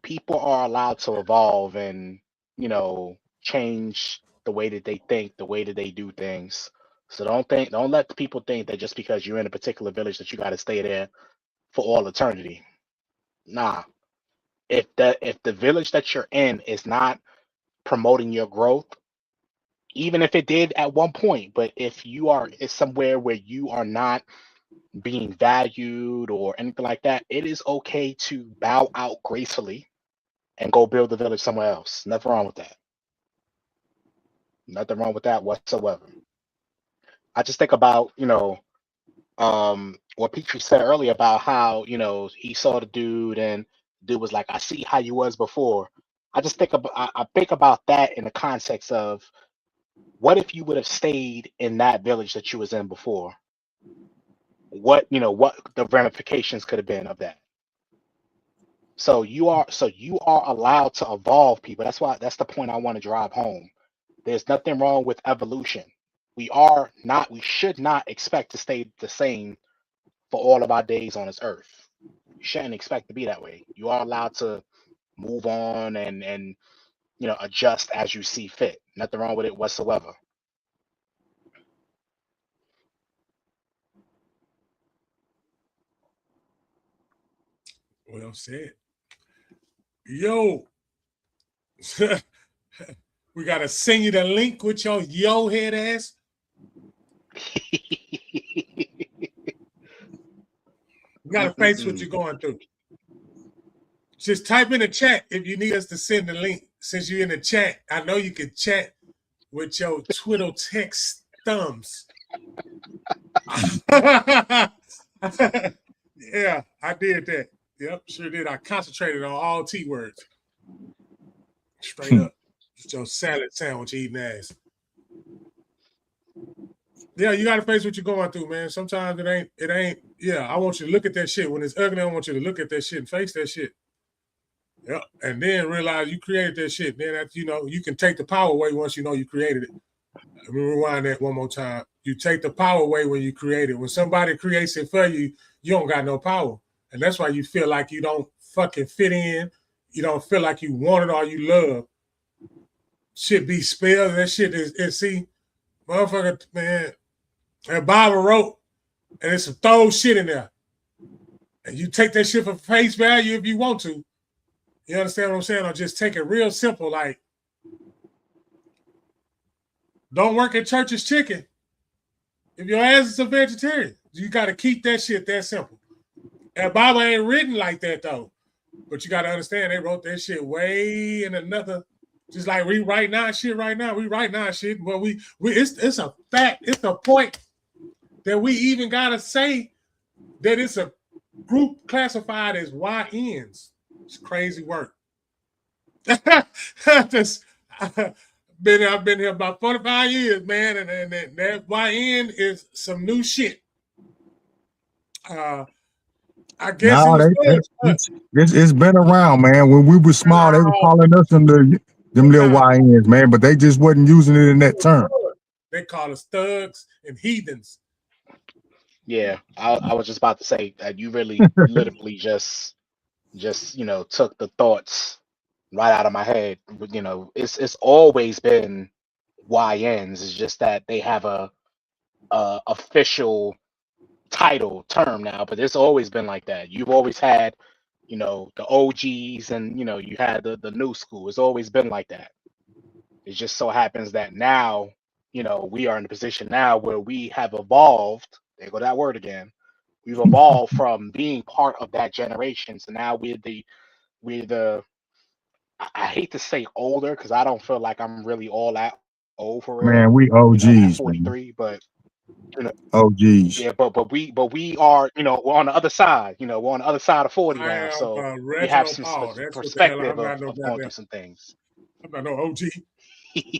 Speaker 2: people are allowed to evolve and, change the way that they think, the way that they do things. So don't let the people think that just because you're in a particular village that you got to stay there for all eternity. Nah. If the village that you're in is not promoting your growth, even if it did at one point, but if you are is somewhere where you are not being valued or anything like that, it is okay to bow out gracefully and go build a village somewhere else. Nothing wrong with that. Nothing wrong with that whatsoever. I just think about, what Petrie said earlier about how, he saw the dude and dude was like, I see how you was before. I just think about I think about that in the context of what if you would have stayed in that village that you was in before? What the ramifications could have been of that. So you are allowed to evolve, people. That's the point I want to drive home. There's nothing wrong with evolution. We should not expect to stay the same for all of our days on this earth. You shouldn't expect to be that way. You are allowed to move on and adjust as you see fit. Nothing wrong with it whatsoever.
Speaker 4: Well said. Yo, we gotta send you the link with your yo head ass. You gotta face what you're going through. Just type in the chat if you need us to send the link. Since you're in the chat, I know you can chat with your Twitter text thumbs. Yeah, I did that. Yep, sure did. I concentrated on all T words. Straight up. Just your salad sandwich eating ass. Yeah, you gotta face what you're going through, man. Sometimes it ain't, yeah, I want you to look at that shit. When it's ugly, I want you to look at that shit and face that shit. Yeah. And then realize you created that shit. Then that, you can take the power away once you know you created it. Let me rewind that one more time. You take the power away when you create it. When somebody creates it for you, you don't got no power. And that's why you feel like you don't fucking fit in. You don't feel like you want it or you love. Shit be spelled. That shit is see, motherfucker, man, that Bible wrote, and there's some throw shit in there. And you take that shit for face value if you want to. You understand what I'm saying? Or just take it real simple, like, don't work at Church's Chicken if your ass is a vegetarian. You got to keep that shit that simple. And Bible ain't written like that, though. But you got to understand, they wrote that shit way in another, just like we writing our shit right now. We writing our shit, but it's a fact. It's a point that we even got to say that it's a group classified as YNs. It's crazy work. I've been here about 45 years, man, and that YN is some new shit. I guess
Speaker 3: it's been around, man. When we were small, they were calling us them little YNs, man, but they just wasn't using it in that term.
Speaker 4: They call us thugs and heathens.
Speaker 2: Yeah, I was just about to say that you really literally just took the thoughts right out of my head. It's always been YNs. It's just that they have a official title term now, but it's always been like that. You've always had, the OGs and you had the new school. It's always been like that. It just so happens that now, we are in a position now where we have evolved. There go that word again. We've evolved from being part of that generation. So now we're the I hate to say older because I don't feel like I'm really all that old for real.
Speaker 3: Man, we
Speaker 2: At
Speaker 3: OGs, man.
Speaker 2: 43, but
Speaker 3: OGs.
Speaker 2: yeah, but we are, we're on the other side. We're on the other side of 40
Speaker 4: I
Speaker 2: now, so
Speaker 4: am
Speaker 2: we have
Speaker 4: Reginald
Speaker 2: some
Speaker 4: Paul. That's what the hell.
Speaker 2: perspective
Speaker 4: I'm
Speaker 2: of,
Speaker 4: not no
Speaker 2: of going
Speaker 4: goddamn.
Speaker 2: through some things.
Speaker 4: I'm not no OG.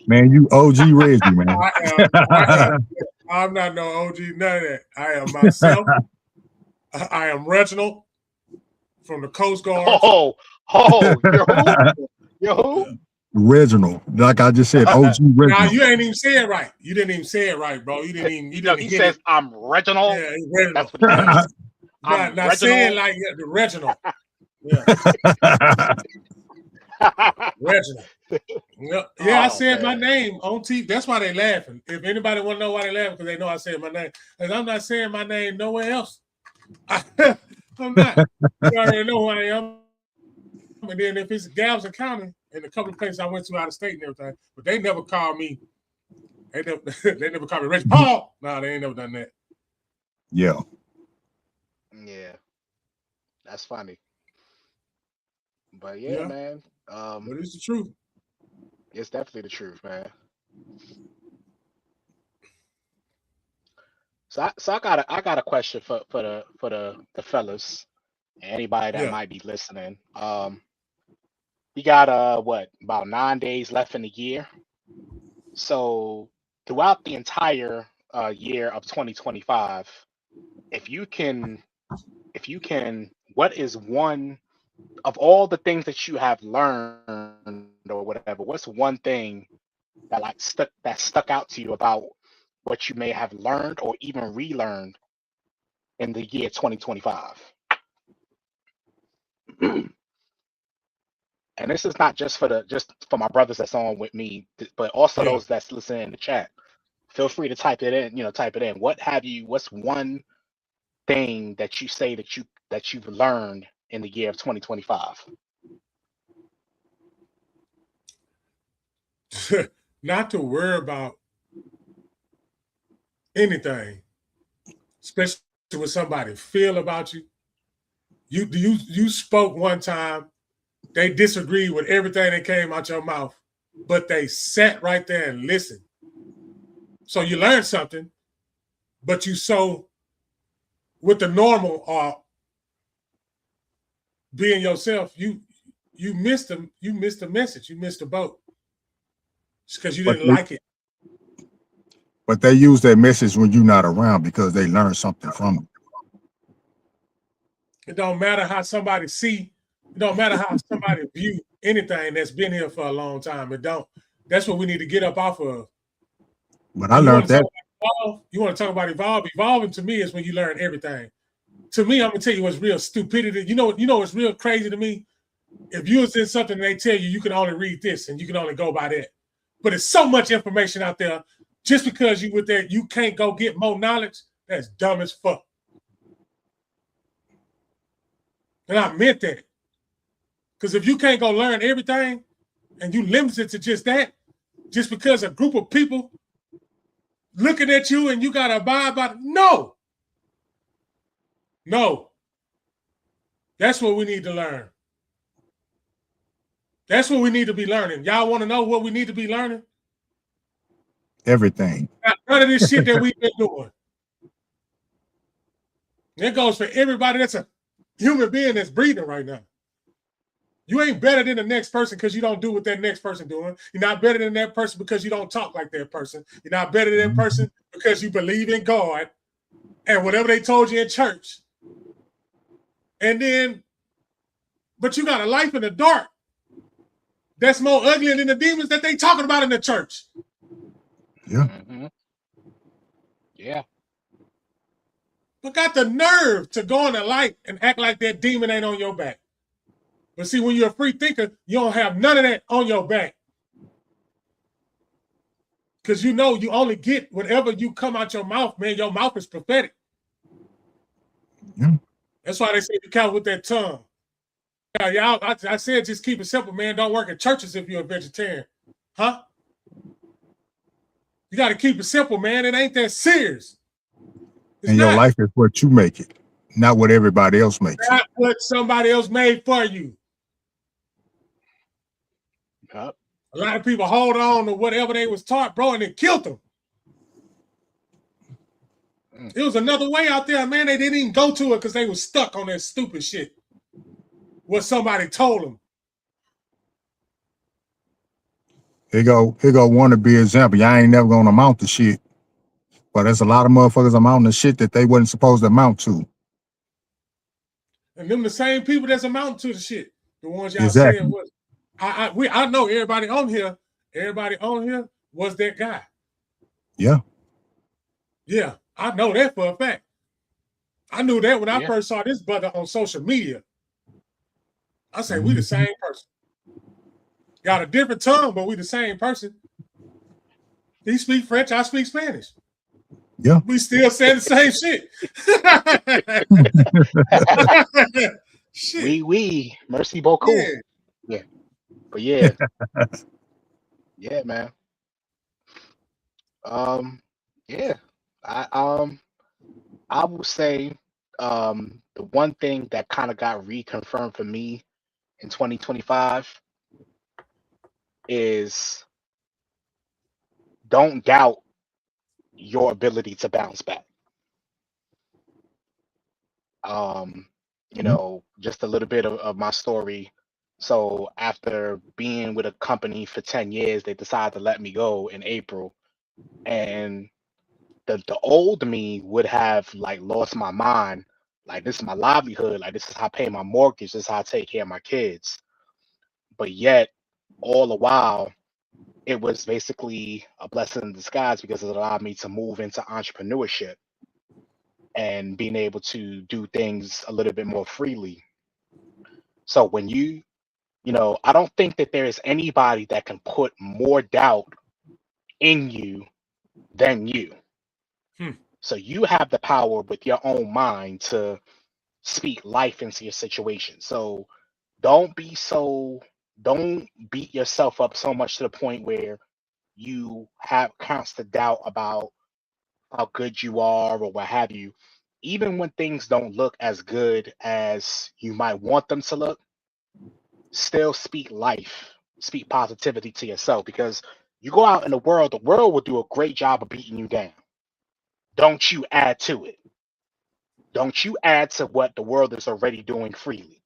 Speaker 3: Man, you OG Reggie, man.
Speaker 4: I'm not no OG, none of that. I am myself. I am Reginald from the Coast Guard.
Speaker 2: You're who? You're who?
Speaker 3: Reginald. Like I just said, OG Reginald.
Speaker 4: Now you ain't even say it right. You didn't even say it right, bro. You didn't even.
Speaker 2: He says,
Speaker 4: it.
Speaker 2: I'm Reginald.
Speaker 4: Yeah, Reginald.
Speaker 2: That's what he says.
Speaker 4: Not saying like the Reginald. Yeah. Reginald. Yep. Yeah, I said my name on TV. That's why they laughing. If anybody want to know why they laughing, because they know I said my name. Because I'm not saying my name nowhere else. I'm not. You already know who I am. And then if it's Galveston County and a couple of places I went to out of state and everything, but they never called me. They never called me Rich Paul. No, they ain't never done that.
Speaker 3: Yeah.
Speaker 2: Yeah. That's funny. But yeah, man.
Speaker 4: But it's the truth.
Speaker 2: It's definitely the truth, man. So I got a question for the fellas, anybody that might be listening. We got what, about 9 days left in the year. So throughout the entire year of 2025, if you can, what is one of all the things that you have learned or whatever, what's one thing that stuck out to you about what you may have learned or even relearned in the year 2025? And this is not just for my brothers that's on with me, but also those that's listening in the chat. Feel free to type it in. What's one thing that you say that you've learned in the year of 2025?
Speaker 4: Not to worry about anything, especially when somebody feel about you. You spoke one time, they disagreed with everything that came out your mouth, but they sat right there and listened. So you learned something, but with the normal being yourself, you missed them. You missed the message. You missed the boat. It's because you didn't like it.
Speaker 3: But they use that message when you're not around because they learned something from it.
Speaker 4: It don't matter how somebody see. It don't matter how somebody view anything that's been here for a long time. It don't. That's what we need to get up off of.
Speaker 3: But I learned that.
Speaker 4: You want to talk about evolve? Evolving to me is when you learn everything. To me, I'm gonna tell you what's real stupidity. You know what's real crazy to me? If you was in something and they tell you can only read this and you can only go by that. But it's so much information out there. Just because you were there, you can't go get more knowledge. That's dumb as fuck. And I meant that. Because if you can't go learn everything and you limit it to just that, just because a group of people looking at you and you got to abide by it, no. That's what we need to learn. That's what we need to be learning. Y'all want to know what we need to be learning?
Speaker 3: Everything.
Speaker 4: None of this shit that we've been doing. It goes for everybody that's a human being that's breathing right now. You ain't better than the next person because you don't do what that next person doing. You're not better than that person because you don't talk like that person. You're not better than that person because you believe in God and whatever they told you in church. But you got a life in the dark that's more ugly than the demons that they talking about in the church.
Speaker 3: Yeah.
Speaker 2: Mm-hmm. Yeah.
Speaker 4: But got the nerve to go in the light and act like that demon ain't on your back. But see, when you're a free thinker, you don't have none of that on your back. Because you know you only get whatever you come out your mouth, man. Your mouth is prophetic.
Speaker 3: Yeah.
Speaker 4: That's why they say you count with that tongue. Yeah, I said just keep it simple, man. Don't work in churches if you're a vegetarian. Huh? You got to keep it simple, man. It ain't that serious.
Speaker 3: And your life is what you make it, not what everybody else makes it.
Speaker 4: Not what somebody else made for you.
Speaker 2: Yep.
Speaker 4: A lot of people hold on to whatever they was taught, bro, and it killed them. It was another way out there, man. They didn't even go to it because they was stuck on that stupid shit. What somebody told them.
Speaker 3: Here go want to be an example. Y'all ain't never gonna amount to shit. But there's a lot of motherfuckers amounting to shit that they wasn't supposed to amount to.
Speaker 4: And them the same people that's amounting to the shit. The ones y'all
Speaker 3: exactly.
Speaker 4: saying was. I know everybody on here was that guy.
Speaker 3: Yeah.
Speaker 4: Yeah, I know that for a fact. I knew that when I first saw this brother on social media. I say, we the same person. Got a different tongue, but we the same person. He speak French, I speak Spanish.
Speaker 3: Yeah.
Speaker 4: We still say the same shit. Shit.
Speaker 2: Oui, merci beaucoup. Yeah. But yeah. Yeah, man. Yeah. I will say the one thing that kind of got reconfirmed for me in 2025 is don't doubt your ability to bounce back. You know, just a little bit of my story. So after being with a company for 10 years, they decided to let me go in April. And the old me would have like lost my mind. Like, this is my livelihood. Like, this is how I pay my mortgage. This is how I take care of my kids. But yet, all the while, it was basically a blessing in disguise because it allowed me to move into entrepreneurship and being able to do things a little bit more freely. So when you know, I don't think that there is anybody that can put more doubt in you than you. So you have the power with your own mind to speak life into your situation. So don't beat yourself up so much to the point where you have constant doubt about how good you are or what have you. Even when things don't look as good as you might want them to look, still speak life, speak positivity to yourself, because you go out in the world will do a great job of beating you down. Don't you add to it. Don't you add to what the world is already doing freely.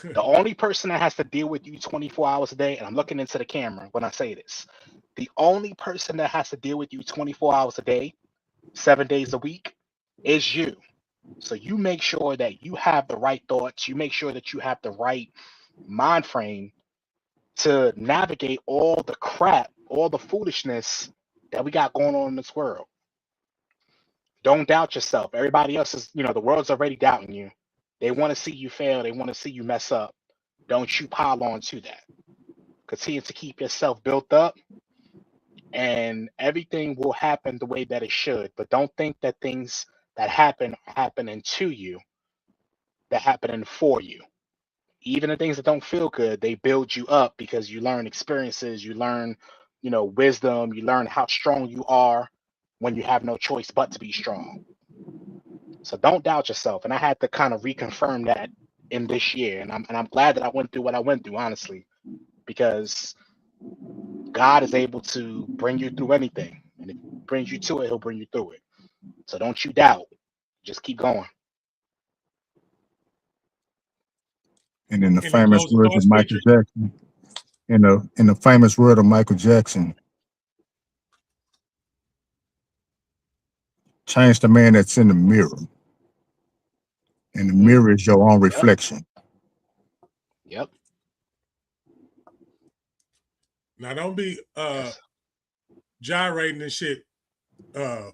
Speaker 2: The only person that has to deal with you 24 hours a day, and I'm looking into the camera when I say this, the only person that has to deal with you 24 hours a day, 7 days a week, is you. So you make sure that you have the right thoughts. You make sure that you have the right mind frame to navigate all the crap, all the foolishness that we got going on in this world. Don't doubt yourself. Everybody else is, the world's already doubting you. They want to see you fail. They want to see you mess up. Don't you pile on to that. Continue to keep yourself built up, and everything will happen the way that it should. But don't think that things that happen are happening to you, they're happening for you. Even the things that don't feel good, they build you up because you learn experiences, you learn, wisdom, you learn how strong you are when you have no choice but to be strong. So don't doubt yourself. And I had to kind of reconfirm that in this year. And I'm glad that I went through what I went through, honestly, because God is able to bring you through anything. And if he brings you to it, he'll bring you through it. So don't you doubt. Just keep going.
Speaker 3: And in the famous words of Michael Jackson, in the famous word of Michael Jackson, change the man that's in the mirror. And the mirror is your own reflection.
Speaker 2: Yep.
Speaker 4: Now don't be gyrating and shit. When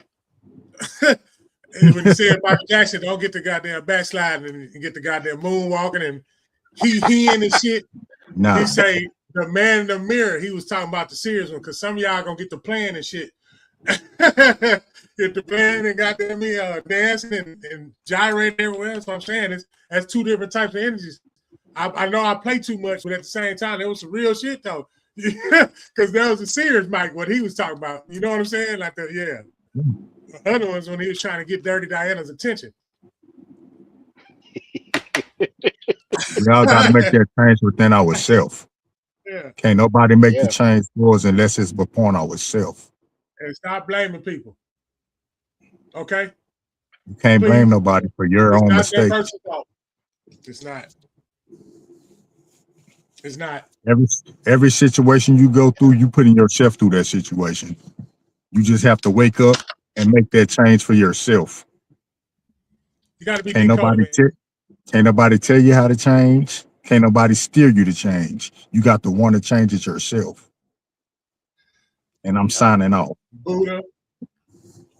Speaker 4: you say Michael Jackson, don't get the goddamn backsliding and get the goddamn moonwalking and he-heeing and shit.
Speaker 3: Nah.
Speaker 4: He say the man in the mirror. He was talking about the serious one because some of y'all gonna get the playing and shit. Get the playing and goddamn me dancing and gyrating everywhere. That's what I'm saying. That's two different types of energies. I know I play too much, but at the same time, there was some real shit though. Because that was a serious Mike, what he was talking about. You know what I'm saying? Like the other ones when he was trying to get Dirty Diana's attention.
Speaker 3: We all got to make that change within ourselves.
Speaker 4: Yeah.
Speaker 3: Can't nobody make the change for us unless it's upon ourselves.
Speaker 4: And stop blaming people. Okay?
Speaker 3: You can't blame nobody for your own mistakes.
Speaker 4: It's not. It's not.
Speaker 3: Every situation you go through, you putting yourself through that situation. You just have to wake up and make that change for yourself.
Speaker 4: You got to be
Speaker 3: Can't nobody tell you how to change. Can't nobody steer you to change. You got to want to change it yourself. And I'm signing off.
Speaker 4: Buddha.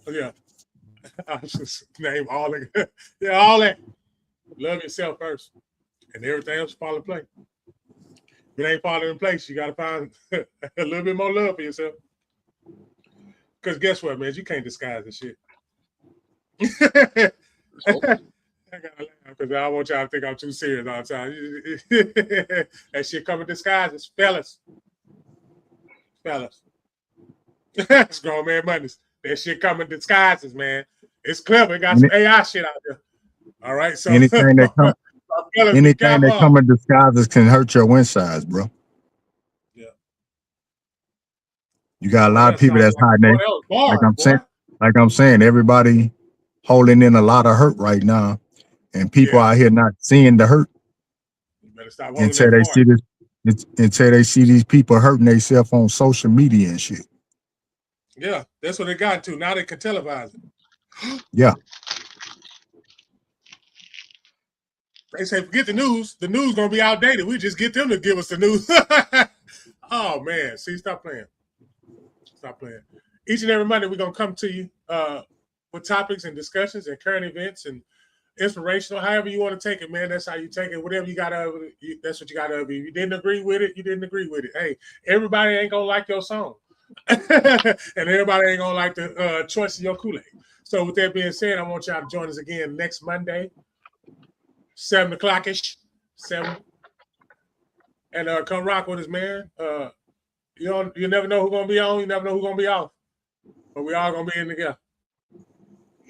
Speaker 4: Yeah. I just name all that. Yeah, all that. Love yourself first, and everything else fall in place. If it ain't falling in place, you got to find a little bit more love for yourself. Because guess what, man? You can't disguise this shit. I gotta laugh because I want y'all to think I'm too serious all the time. That shit come in disguises, fellas. It's grown man money. That shit come in disguises, man. It's clever. It got some AI shit out there. All right, so
Speaker 3: anything that
Speaker 4: fellas,
Speaker 3: come in disguises can hurt your insides, bro.
Speaker 4: Yeah.
Speaker 3: You got a lot of people that's hiding there. Like I'm saying, everybody holding in a lot of hurt right now. And people out here not seeing the hurt until they see this, until they see these people hurting themselves on social media and shit.
Speaker 4: Yeah, that's what they got to. Now they can televise it.
Speaker 3: Yeah.
Speaker 4: They say forget the news. The news gonna be outdated. We just get them to give us the news. Oh man, see, stop playing. Stop playing. Each and every Monday we're gonna come to you with topics and discussions and current events and inspirational, however you want to take it, man. That's how you take it. Whatever you got out of it, that's what you got out of it. If you didn't agree with it, you didn't agree with it. Hey, everybody ain't gonna like your song. And everybody ain't gonna like the choice of your Kool-Aid. So with that being said, I want y'all to join us again next Monday, 7 o'clock-ish, 7. And come rock with us, man. You never know who's gonna be on, you never know who's gonna be off. But we all gonna be in together.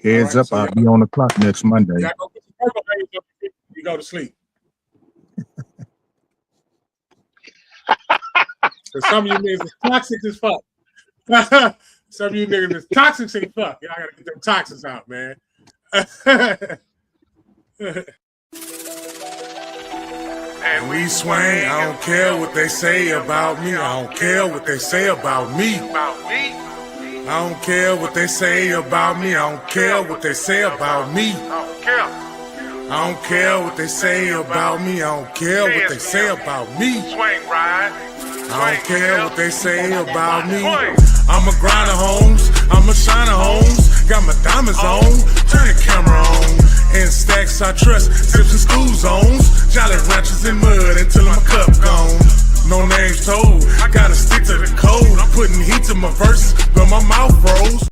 Speaker 3: Heads up, I'll be on the clock next Monday.
Speaker 4: You go to sleep. Some of you niggas is toxic as fuck. Some of you niggas is toxic as fuck. Y'all gotta get them toxins out, man.
Speaker 1: And we swing, I don't care what they say about me. I don't care what they say about me. I don't care what they say about me. I don't care what they say about me. I don't care what they say about me. I don't care what they say about me. I don't care what they say about me. I'm a grinder, homes. I'm a shiner, homes. Got my diamonds on. Turn the camera on. In stacks I trust. Sips and school zones. Jolly ranchers in mud until my cup gone. No names told. I gotta stick to the code. I'm putting heat to my verses, but my mouth froze.